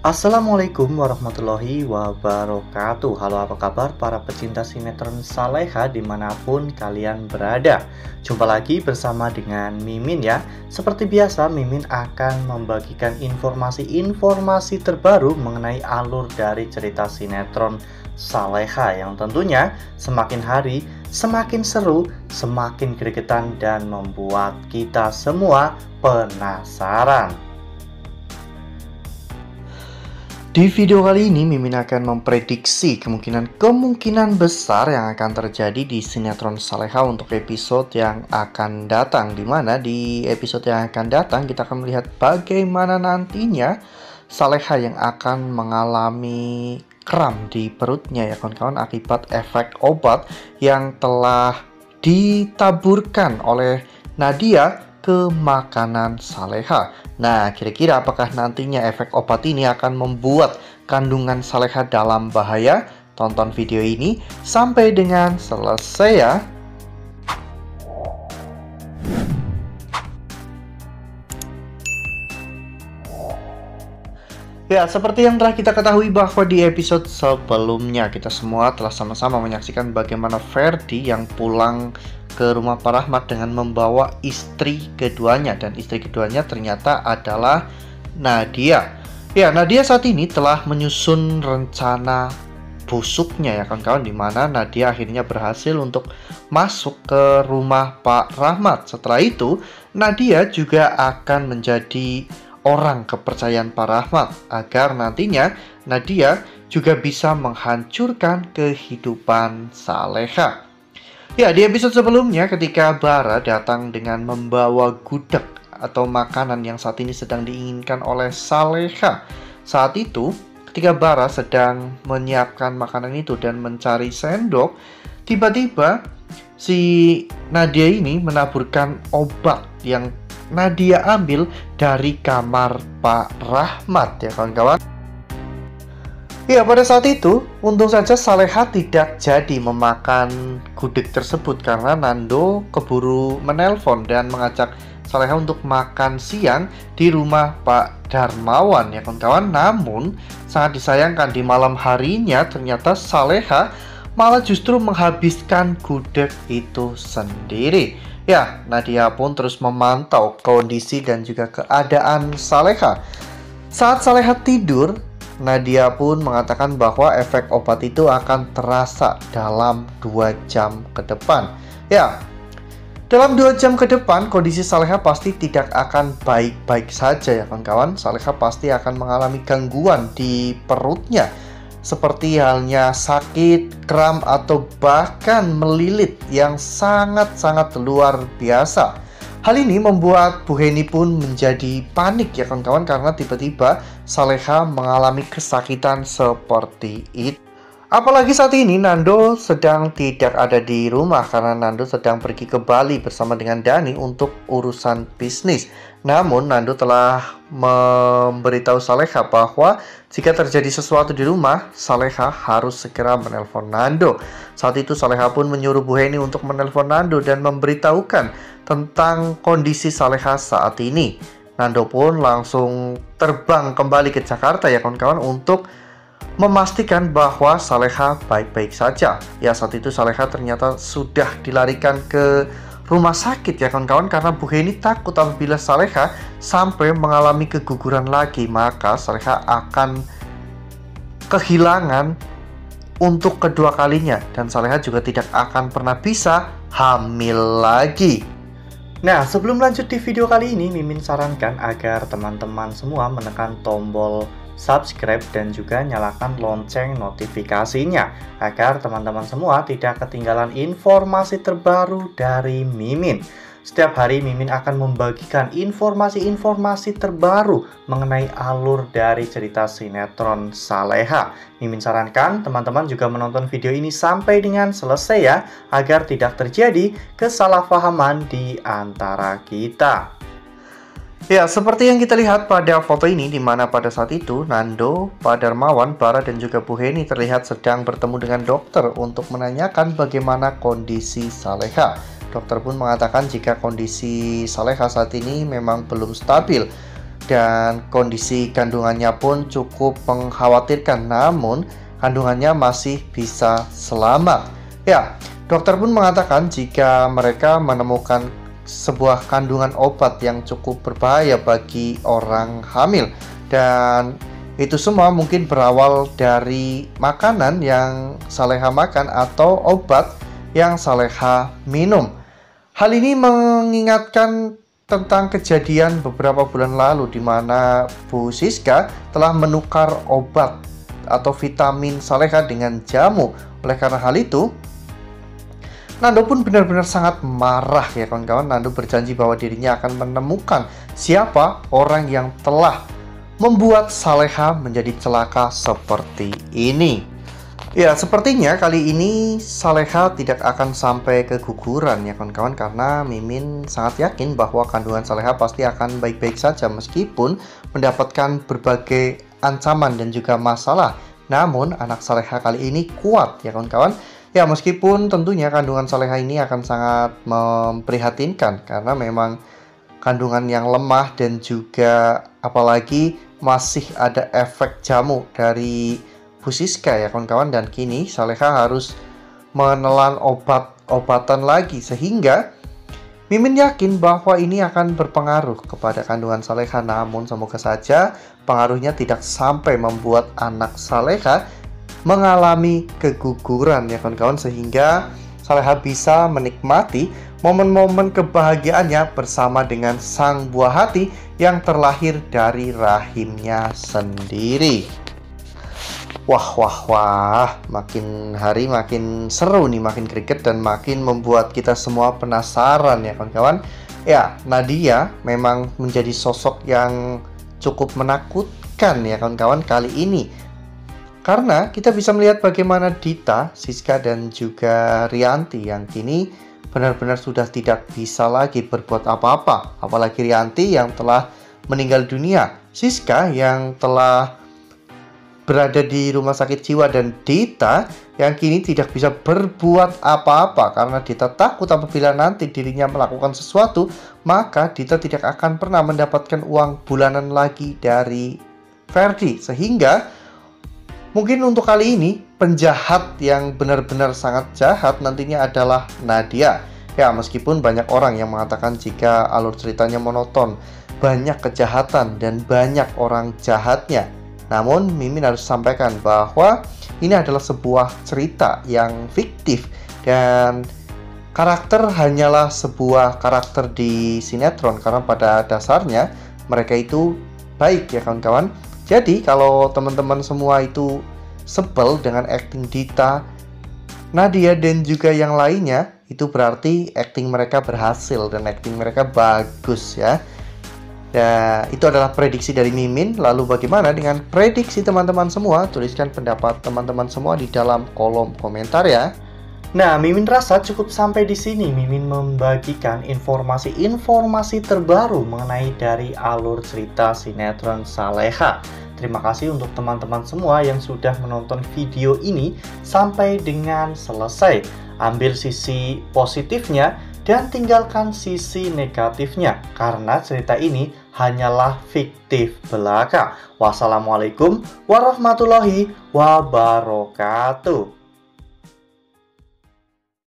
Assalamualaikum warahmatullahi wabarakatuh. Halo, apa kabar para pecinta sinetron Saleha dimanapun kalian berada. Jumpa lagi bersama dengan Mimin ya. Seperti biasa, Mimin akan membagikan informasi-informasi terbaru mengenai alur dari cerita sinetron Saleha yang tentunya semakin hari semakin seru, semakin gregetan, dan membuat kita semua penasaran. Di video kali ini, Mimin akan memprediksi kemungkinan besar yang akan terjadi di sinetron Saleha untuk episode yang akan datang. Dimana di episode yang akan datang, kita akan melihat bagaimana nantinya Saleha yang akan mengalami kram di perutnya ya kawan-kawan akibat efek obat yang telah ditaburkan oleh Nadia ke makanan Saleha. Nah, kira-kira apakah nantinya efek obat ini akan membuat kandungan Saleha dalam bahaya? Tonton video ini sampai dengan selesai ya. Ya, seperti yang telah kita ketahui bahwa di episode sebelumnya kita semua telah sama-sama menyaksikan bagaimana Ferdi yang pulang ke rumah Pak Rahmat dengan membawa istri keduanya, dan istri keduanya ternyata adalah Nadia. Ya, Nadia saat ini telah menyusun rencana busuknya ya kawan-kawan, dimana Nadia akhirnya berhasil untuk masuk ke rumah Pak Rahmat. Setelah itu Nadia juga akan menjadi orang kepercayaan Pak Rahmat agar nantinya Nadia juga bisa menghancurkan kehidupan Saleha. Ya, di episode sebelumnya ketika Bara datang dengan membawa gudeg atau makanan yang saat ini sedang diinginkan oleh Saleha. Saat itu ketika Bara sedang menyiapkan makanan itu dan mencari sendok, tiba-tiba si Nadia ini menaburkan obat yang Nadia ambil dari kamar Pak Rahmat ya kawan-kawan. Ya, pada saat itu untung saja Saleha tidak jadi memakan gudeg tersebut karena Nando keburu menelpon dan mengajak Saleha untuk makan siang di rumah Pak Darmawan ya kawan-kawan. Namun sangat disayangkan di malam harinya ternyata Saleha malah justru menghabiskan gudeg itu sendiri. Ya, Nadia pun terus memantau kondisi dan juga keadaan Saleha. Saat Saleha tidur, Nadia pun mengatakan bahwa efek obat itu akan terasa dalam 2 jam ke depan. Ya, dalam 2 jam ke depan kondisi Saleha pasti tidak akan baik-baik saja ya kawan-kawan. Saleha pasti akan mengalami gangguan di perutnya, seperti halnya sakit, kram, atau bahkan melilit yang sangat-sangat luar biasa. Hal ini membuat Bu Heni pun menjadi panik ya kawan-kawan karena tiba-tiba Saleha mengalami kesakitan seperti itu. Apalagi saat ini Nando sedang tidak ada di rumah karena Nando sedang pergi ke Bali bersama dengan Dani untuk urusan bisnis. Namun Nando telah memberitahu Saleha bahwa jika terjadi sesuatu di rumah, Saleha harus segera menelpon Nando. Saat itu Saleha pun menyuruh Bu Heni untuk menelpon Nando dan memberitahukan tentang kondisi Saleha saat ini. Nando pun langsung terbang kembali ke Jakarta ya kawan-kawan untuk memastikan bahwa Saleha baik-baik saja. Ya, saat itu Saleha ternyata sudah dilarikan ke rumah sakit ya kawan-kawan karena Bu Heni takut apabila Saleha sampai mengalami keguguran lagi, maka Saleha akan kehilangan untuk kedua kalinya dan Saleha juga tidak akan pernah bisa hamil lagi. Nah, sebelum lanjut di video kali ini, Mimin sarankan agar teman-teman semua menekan tombol subscribe dan juga nyalakan lonceng notifikasinya agar teman-teman semua tidak ketinggalan informasi terbaru dari Mimin. Setiap hari Mimin akan membagikan informasi-informasi terbaru mengenai alur dari cerita sinetron Saleha. Mimin sarankan teman-teman juga menonton video ini sampai dengan selesai ya, agar tidak terjadi kesalahpahaman di antara kita. Ya, seperti yang kita lihat pada foto ini, di mana pada saat itu Nando, Pak Darmawan, Bara, dan juga Bu Heni terlihat sedang bertemu dengan dokter untuk menanyakan bagaimana kondisi Saleha. Dokter pun mengatakan jika kondisi Saleha saat ini memang belum stabil dan kondisi kandungannya pun cukup mengkhawatirkan, namun kandungannya masih bisa selamat. Ya, dokter pun mengatakan jika mereka menemukan sebuah kandungan obat yang cukup berbahaya bagi orang hamil, dan itu semua mungkin berawal dari makanan yang Saleha makan atau obat yang Saleha minum. Hal ini mengingatkan tentang kejadian beberapa bulan lalu di mana Bu Siska telah menukar obat atau vitamin Saleha dengan jamu. Oleh karena hal itu, Nando pun benar-benar sangat marah ya kawan-kawan. Nando berjanji bahwa dirinya akan menemukan siapa orang yang telah membuat Saleha menjadi celaka seperti ini. Ya, sepertinya kali ini Saleha tidak akan sampai keguguran ya kawan-kawan, karena Mimin sangat yakin bahwa kandungan Saleha pasti akan baik-baik saja meskipun mendapatkan berbagai ancaman dan juga masalah. Namun anak Saleha kali ini kuat ya kawan-kawan. Ya, meskipun tentunya kandungan Saleha ini akan sangat memprihatinkan karena memang kandungan yang lemah dan juga apalagi masih ada efek jamu dari Bu Siska ya kawan-kawan, dan kini Saleha harus menelan obat-obatan lagi, sehingga Mimin yakin bahwa ini akan berpengaruh kepada kandungan Saleha. Namun semoga saja pengaruhnya tidak sampai membuat anak Saleha mengalami keguguran ya kawan-kawan, sehingga Saleha bisa menikmati momen-momen kebahagiaannya bersama dengan sang buah hati yang terlahir dari rahimnya sendiri. Wah, makin hari makin seru nih, makin greget dan makin membuat kita semua penasaran ya kawan-kawan. Ya, Nadia memang menjadi sosok yang cukup menakutkan ya kawan-kawan kali ini. Karena kita bisa melihat bagaimana Dita, Siska dan juga Rianti yang kini benar-benar sudah tidak bisa lagi berbuat apa-apa. Apalagi Rianti yang telah meninggal dunia, Siska yang telah berada di rumah sakit jiwa, dan Dita yang kini tidak bisa berbuat apa-apa karena Dita takut apabila nanti dirinya melakukan sesuatu, maka Dita tidak akan pernah mendapatkan uang bulanan lagi dari Ferdi. Sehingga mungkin untuk kali ini penjahat yang benar-benar sangat jahat nantinya adalah Nadia. Ya, meskipun banyak orang yang mengatakan jika alur ceritanya monoton, banyak kejahatan dan banyak orang jahatnya, namun Mimin harus sampaikan bahwa ini adalah sebuah cerita yang fiktif dan karakter hanyalah sebuah karakter di sinetron, karena pada dasarnya mereka itu baik ya kawan-kawan. Jadi kalau teman-teman semua itu sebel dengan acting Dita, Nadia dan juga yang lainnya, itu berarti acting mereka berhasil dan acting mereka bagus ya. Ya, itu adalah prediksi dari Mimin. Lalu bagaimana dengan prediksi teman-teman semua? Tuliskan pendapat teman-teman semua di dalam kolom komentar ya. Nah, Mimin rasa cukup sampai di sini. Mimin membagikan informasi-informasi terbaru mengenai dari alur cerita sinetron Saleha. Terima kasih untuk teman-teman semua yang sudah menonton video ini sampai dengan selesai. Ambil sisi positifnya dan tinggalkan sisi negatifnya, karena cerita ini hanyalah fiktif belaka. Wassalamualaikum warahmatullahi wabarakatuh.